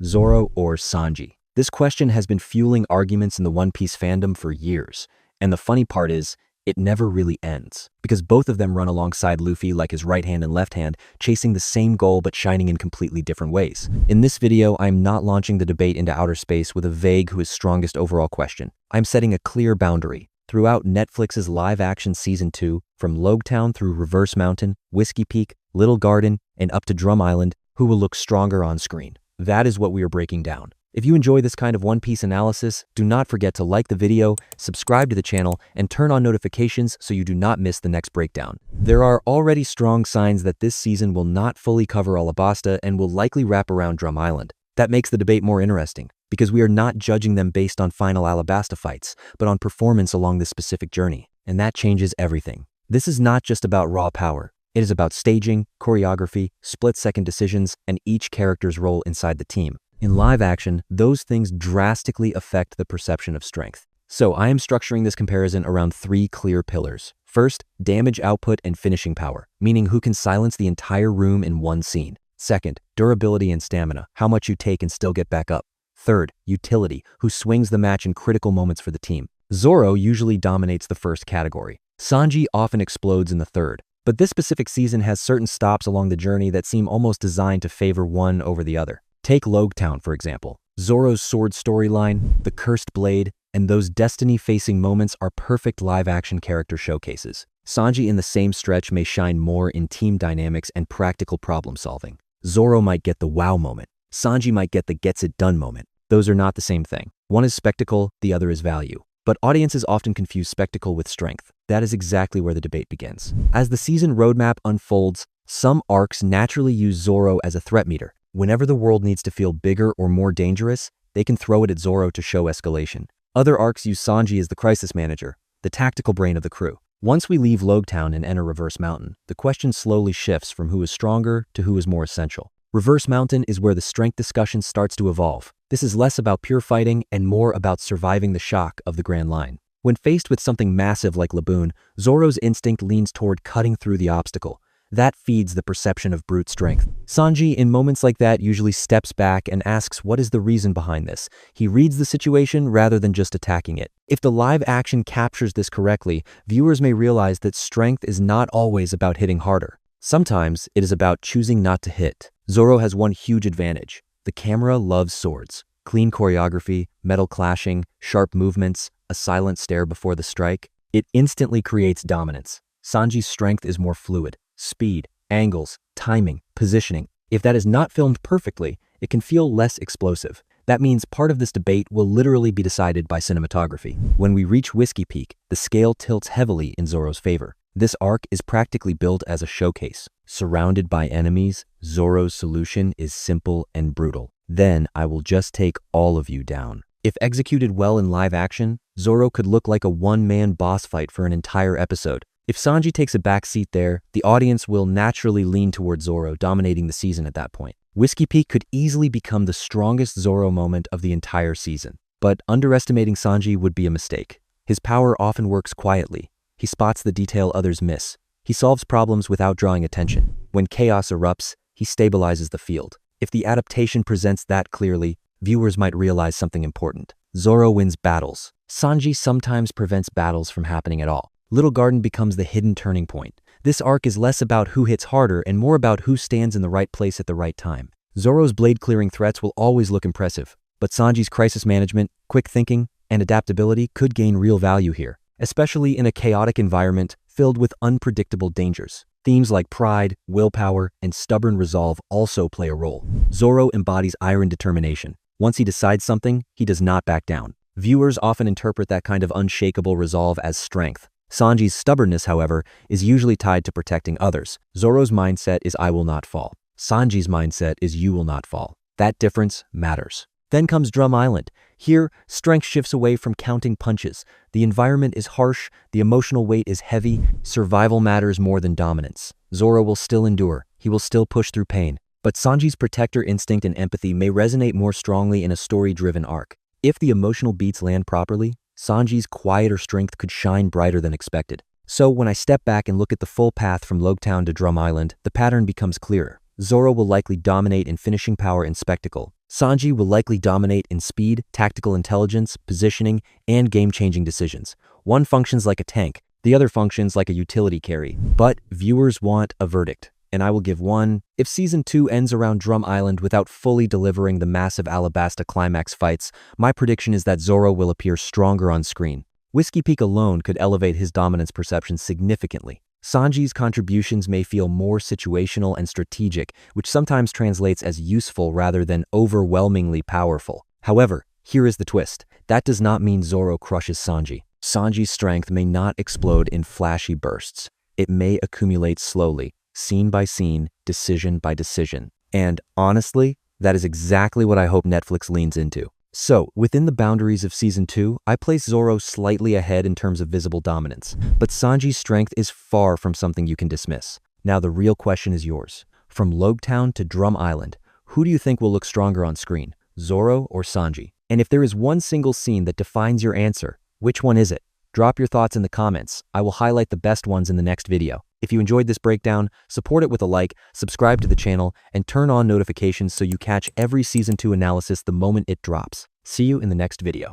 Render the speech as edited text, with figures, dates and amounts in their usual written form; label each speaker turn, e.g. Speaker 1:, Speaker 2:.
Speaker 1: Zoro or Sanji? This question has been fueling arguments in the One Piece fandom for years, and the funny part is, it never really ends, because both of them run alongside Luffy like his right hand and left hand, chasing the same goal but shining in completely different ways. In this video, I'm not launching the debate into outer space with a vague who is strongest overall question. I'm setting a clear boundary. Throughout Netflix's live-action Season 2, from Loguetown through Reverse Mountain, Whiskey Peak, Little Garden, and up to Drum Island, who will look stronger on screen? That is what we are breaking down. If you enjoy this kind of One Piece analysis, do not forget to like the video, subscribe to the channel, and turn on notifications so you do not miss the next breakdown. There are already strong signs that this season will not fully cover Alabasta and will likely wrap around Drum Island. That makes the debate more interesting, because we are not judging them based on final Alabasta fights, but on performance along this specific journey, and that changes everything. This is not just about raw power. It is about staging, choreography, split-second decisions, and each character's role inside the team. In live action, those things drastically affect the perception of strength. So I am structuring this comparison around three clear pillars. First, damage output and finishing power, meaning who can silence the entire room in one scene. Second, durability and stamina, how much you take and still get back up. Third, utility, who swings the match in critical moments for the team. Zoro usually dominates the first category. Sanji often explodes in the third. But this specific season has certain stops along the journey that seem almost designed to favor one over the other. Take Loguetown, for example. Zoro's sword storyline, the cursed blade, and those destiny-facing moments are perfect live-action character showcases. Sanji in the same stretch may shine more in team dynamics and practical problem-solving. Zoro might get the wow moment. Sanji might get the gets-it-done moment. Those are not the same thing. One is spectacle, the other is value. But audiences often confuse spectacle with strength. That is exactly where the debate begins. As the season roadmap unfolds, some arcs naturally use Zoro as a threat meter. Whenever the world needs to feel bigger or more dangerous, they can throw it at Zoro to show escalation. Other arcs use Sanji as the crisis manager, the tactical brain of the crew. Once we leave Loguetown and enter Reverse Mountain, the question slowly shifts from who is stronger to who is more essential. Reverse Mountain is where the strength discussion starts to evolve. This is less about pure fighting and more about surviving the shock of the Grand Line. When faced with something massive like Laboon, Zoro's instinct leans toward cutting through the obstacle. That feeds the perception of brute strength. Sanji, in moments like that, usually steps back and asks what is the reason behind this. He reads the situation rather than just attacking it. If the live action captures this correctly, viewers may realize that strength is not always about hitting harder. Sometimes it is about choosing not to hit. Zoro has one huge advantage. The camera loves swords. Clean choreography, metal clashing, sharp movements, a silent stare before the strike. It instantly creates dominance. Sanji's strength is more fluid. Speed, angles, timing, positioning. If that is not filmed perfectly, it can feel less explosive. That means part of this debate will literally be decided by cinematography. When we reach Whiskey Peak, the scale tilts heavily in Zoro's favor. This arc is practically built as a showcase. Surrounded by enemies, Zoro's solution is simple and brutal. Then I will just take all of you down. If executed well in live action, Zoro could look like a one-man boss fight for an entire episode. If Sanji takes a back seat there, the audience will naturally lean toward Zoro dominating the season at that point. Whiskey Peak could easily become the strongest Zoro moment of the entire season. But underestimating Sanji would be a mistake. His power often works quietly. He spots the detail others miss. He solves problems without drawing attention. When chaos erupts, he stabilizes the field. If the adaptation presents that clearly, viewers might realize something important. Zoro wins battles. Sanji sometimes prevents battles from happening at all. Little Garden becomes the hidden turning point. This arc is less about who hits harder and more about who stands in the right place at the right time. Zoro's blade-clearing threats will always look impressive, but Sanji's crisis management, quick thinking, and adaptability could gain real value here, especially in a chaotic environment filled with unpredictable dangers. Themes like pride, willpower, and stubborn resolve also play a role. Zoro embodies iron determination. Once he decides something, he does not back down. Viewers often interpret that kind of unshakable resolve as strength. Sanji's stubbornness, however, is usually tied to protecting others. Zoro's mindset is I will not fall. Sanji's mindset is you will not fall. That difference matters. Then comes Drum Island. Here, strength shifts away from counting punches. The environment is harsh, the emotional weight is heavy, survival matters more than dominance. Zoro will still endure. He will still push through pain. But Sanji's protector instinct and empathy may resonate more strongly in a story-driven arc. If the emotional beats land properly, Sanji's quieter strength could shine brighter than expected. So when I step back and look at the full path from Loguetown to Drum Island, the pattern becomes clearer. Zoro will likely dominate in finishing power and spectacle. Sanji will likely dominate in speed, tactical intelligence, positioning, and game-changing decisions. One functions like a tank, the other functions like a utility carry. But viewers want a verdict, and I will give one. If Season 2 ends around Drum Island without fully delivering the massive Alabasta climax fights, my prediction is that Zoro will appear stronger on screen. Whiskey Peak alone could elevate his dominance perception significantly. Sanji's contributions may feel more situational and strategic, which sometimes translates as useful rather than overwhelmingly powerful. However, here is the twist. That does not mean Zoro crushes Sanji. Sanji's strength may not explode in flashy bursts. It may accumulate slowly, scene by scene, decision by decision. And honestly, that is exactly what I hope Netflix leans into. So, within the boundaries of Season 2, I place Zoro slightly ahead in terms of visible dominance, but Sanji's strength is far from something you can dismiss. Now the real question is yours. From Loguetown to Drum Island, who do you think will look stronger on screen, Zoro or Sanji? And if there is one single scene that defines your answer, which one is it? Drop your thoughts in the comments. I will highlight the best ones in the next video. If you enjoyed this breakdown, support it with a like, subscribe to the channel, and turn on notifications so you catch every Season 2 analysis the moment it drops. See you in the next video.